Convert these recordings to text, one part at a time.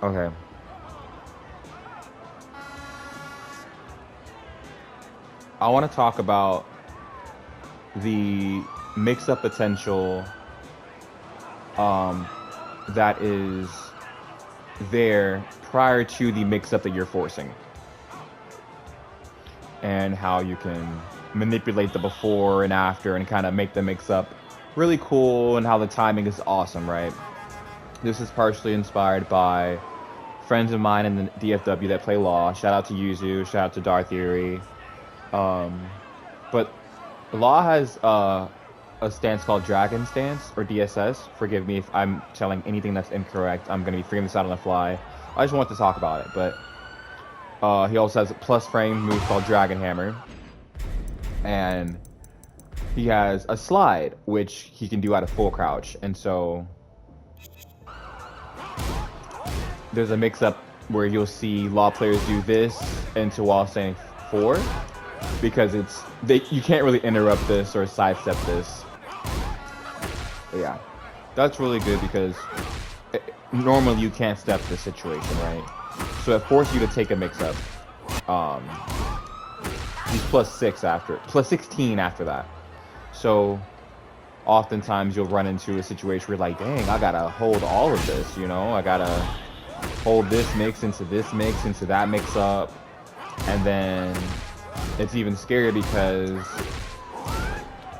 Okay. I want to talk about the mix-up potential um, that is there prior to the mix-up that you're forcing, and how you can manipulate the before and after and kind of make the mix-up really cool, and how the timing is awesome, right? This is partially inspired by friends of mine in the DFW that play Law. Shout out to Yuzu, shout out to Darth Theory. Um, but Law has a stance called Dragon Stance, or DSS. Forgive me if I'm telling anything that's incorrect. I'm going to be figuring this out on the fly. I just want to talk about it. But he also has a plus frame move called Dragon Hammer. And he has a slide, which he can do out of full crouch. And so there's a mix-up where you'll see Law players do this into while saying 4. Because you can't really interrupt this or sidestep this. But yeah, that's really good because normally you can't step this situation, right? So it forces you to take a mix-up. He's +6 after, +16 after that. So oftentimes you'll run into a situation where you're like, dang, I gotta hold all of this, you know? I gotta hold this mix into that mix-up, and then it's even scarier because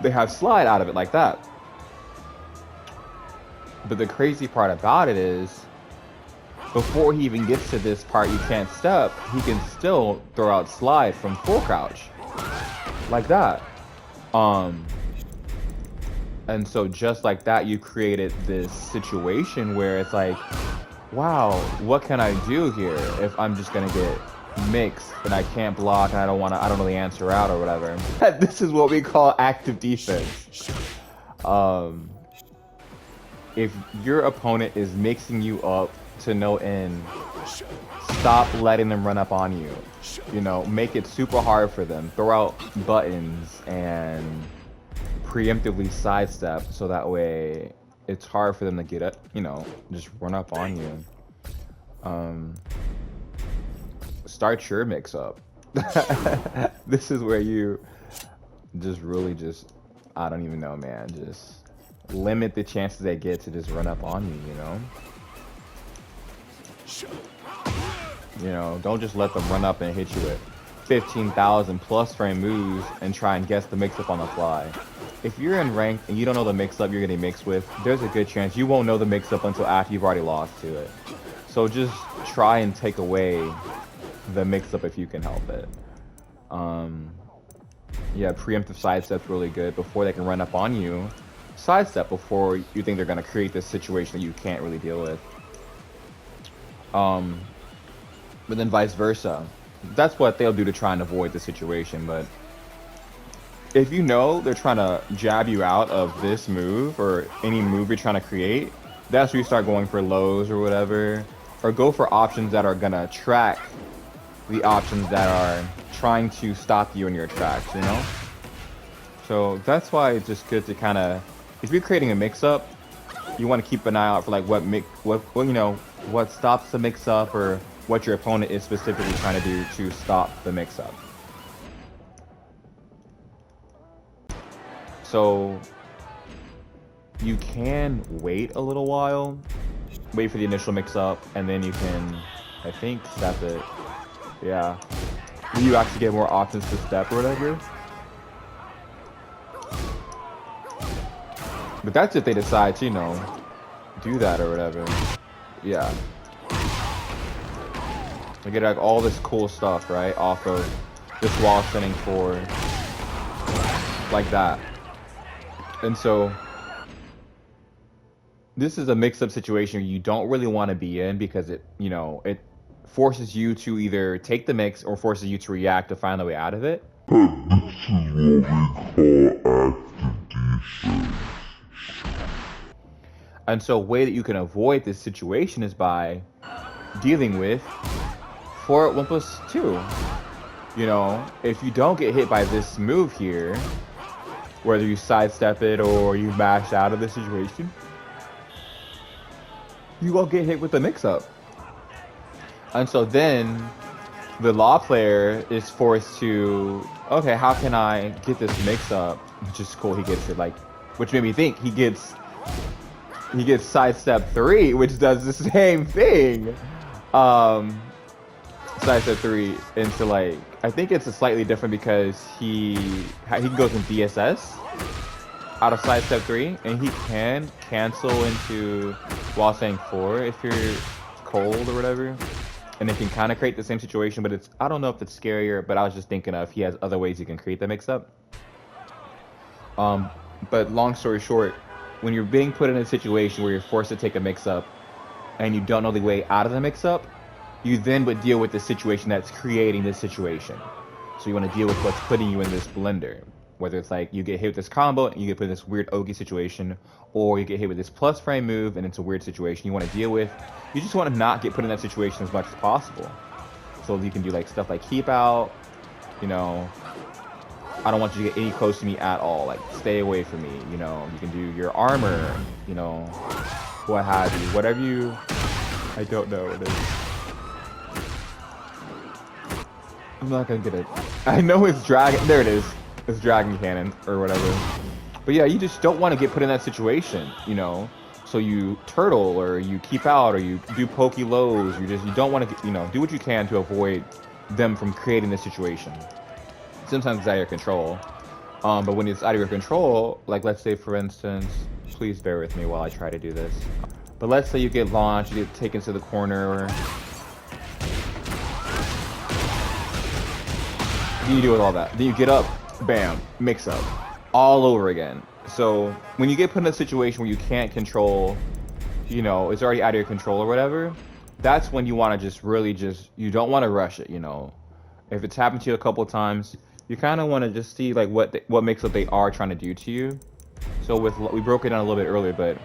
they have slide out of it like that. But the crazy part about it is, before he even gets to this part you can't step, he can still throw out slide from full crouch. Like that. And so just like that, you created this situation where it's like, wow, what can I do here if I'm just gonna get mixed and I can't block and I don't know the answer out or whatever. This is what we call active defense. If your opponent is mixing you up to no end, stop letting them run up on you. You know, make it super hard for them. Throw out buttons and preemptively sidestep so that way it's hard for them to get up, you know, just run up on you. Start your mix up. This is where you just really I don't even know, man, just limit the chances they get to just run up on you, you know? Don't just let them run up and hit you with 15,000 plus frame moves and try and guess the mix-up on the fly. If you're in rank and you don't know the mix-up you're getting mixed with, there's a good chance you won't know the mix-up until after you've already lost to it. So just try and take away the mix-up if you can help it. Yeah, preemptive sidestep's really good. Before they can run up on you, sidestep before you think they're going to create this situation that you can't really deal with. But then vice versa. That's what they'll do to try and avoid the situation. But if you know they're trying to jab you out of this move or any move you're trying to create, that's where you start going for lows or whatever. Or go for options that are going to track the options that are trying to stop you in your tracks, you know? So that's why it's just good to kind of, if you're creating a mix-up, you want to keep an eye out for like what stops the mix-up or what your opponent is specifically trying to do to stop the mix-up. So you can wait a little while, wait for the initial mix-up, and then you can, I think, step it. Yeah. You actually get more options to step or whatever. But that's if they decide to, you know, do that or whatever. Yeah. They get like all this cool stuff, right? Off of this wall spinning forward. Like that. And so this is a mix-up situation you don't really want to be in because it, you know, it forces you to either take the mix or forces you to react to find the way out of it. And so a way that you can avoid this situation is by dealing with 4 1+2. You know, if you don't get hit by this move here, whether you sidestep it or you mash out of the situation, you won't get hit with the mix-up. And so then the law player is forced to, okay, how can I get this mix up? Which is cool. He gets it, like, which made me think he gets sidestep 3, which does the same thing. Sidestep 3 into, like, I think it's a slightly different because he goes in DSS out of sidestep 3, and he can cancel into while saying 4 if you're cold or whatever. And it can kind of create the same situation, but it's, I don't know if it's scarier, but I was just thinking of he has other ways you can create the mix-up. But long story short, when you're being put in a situation where you're forced to take a mix-up and you don't know the way out of the mix-up, you then would deal with the situation that's creating this situation. So you want to deal with what's putting you in this blender. Whether it's like you get hit with this combo and you get put in this weird Ogi situation, or you get hit with this plus frame move and it's a weird situation you want to deal with. You just want to not get put in that situation as much as possible. So you can do like stuff like keep out, you know, I don't want you to get any close to me at all, like stay away from me, you know. You can do your armor, you know, what have you, whatever you, I don't know what it is. I'm not gonna get it. I know it's dragon, there it is. It's dragon cannon or whatever. But yeah, you just don't want to get put in that situation, you know. So you turtle or you keep out or you do pokey lows. You don't want to, you know, do what you can to avoid them from creating this situation. Sometimes it's out of your control. But when it's out of your control, like let's say for instance, please bear with me while I try to do this. But let's say you get launched, you get taken to the corner. What do you do with all that? Then you get up, bam, mix up, all over again. So when you get put in a situation where you can't control, you know, it's already out of your control or whatever, that's when you want to just really you don't want to rush it, you know. If it's happened to you a couple of times, you kind of want to just see like what makes what they are trying to do to you. So we broke it down a little bit earlier, but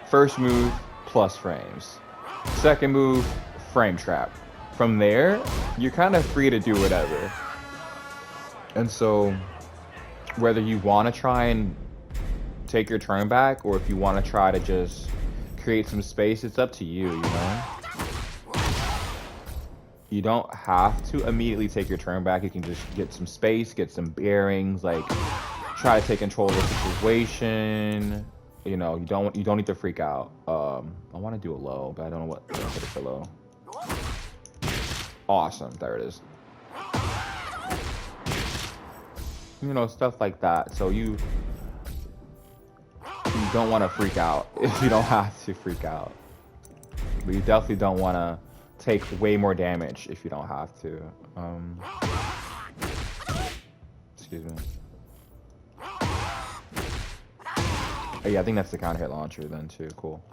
first move, plus frames. Second move, frame trap. From there, you're kind of free to do whatever. And so whether you want to try and take your turn back, or if you want to try to just create some space, it's up to you, you know? You don't have to immediately take your turn back. You can just get some space, get some bearings, like try to take control of the situation. You know, you don't need to freak out. I want to do a low, but I don't know what to put it for low. Awesome, there it is. You know, stuff like that. So you don't want to freak out if you don't have to freak out. But you definitely don't want to take way more damage if you don't have to. Excuse me. Oh, yeah, I think that's the counter hit launcher then too. Cool.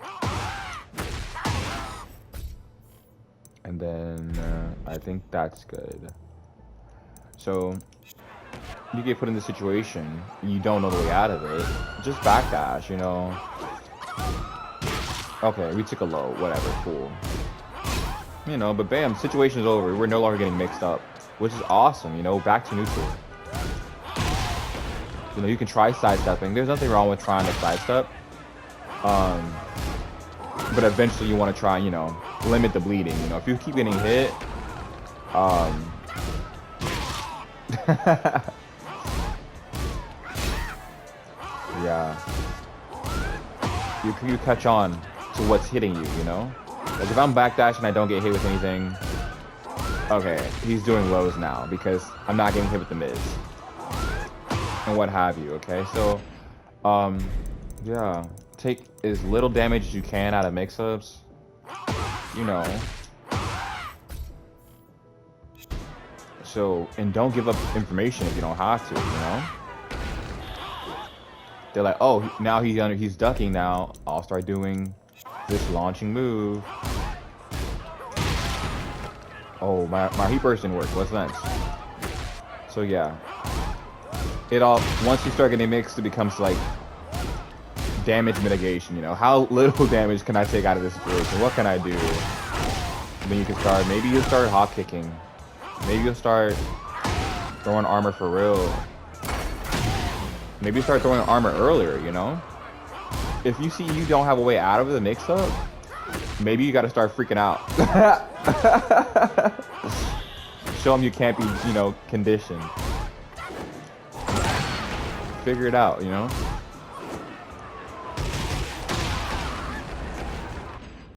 And then I think that's good. So you get put in this situation, you don't know the way out of it, just backdash, you know. Okay, we took a low, whatever, cool. You know, but bam, situation is over. We're no longer getting mixed up, which is awesome, you know, back to neutral. You know, you can try sidestepping. There's nothing wrong with trying to sidestep. But eventually you want to try, you know, limit the bleeding. You know, if you keep getting hit, yeah, you catch on to what's hitting you, you know? Like if I'm backdashing and I don't get hit with anything, okay, he's doing lows now because I'm not getting hit with the mids. And what have you, okay? So, yeah, take as little damage as you can out of mix-ups, you know. So, and don't give up information if you don't have to, you know. They're like, oh, now he's ducking now. I'll start doing this launching move. Oh, my heat burst didn't work. What's next? So yeah, once you start getting mixed, it becomes like damage mitigation. You know, how little damage can I take out of this situation? What can I do? And then you can start. Maybe you'll start hop kicking. Maybe you'll start throwing armor for real. Maybe start throwing armor earlier, you know? If you see you don't have a way out of the mix-up, Maybe you gotta start freaking out. Show them you can't be, you know, conditioned. Figure it out, you know?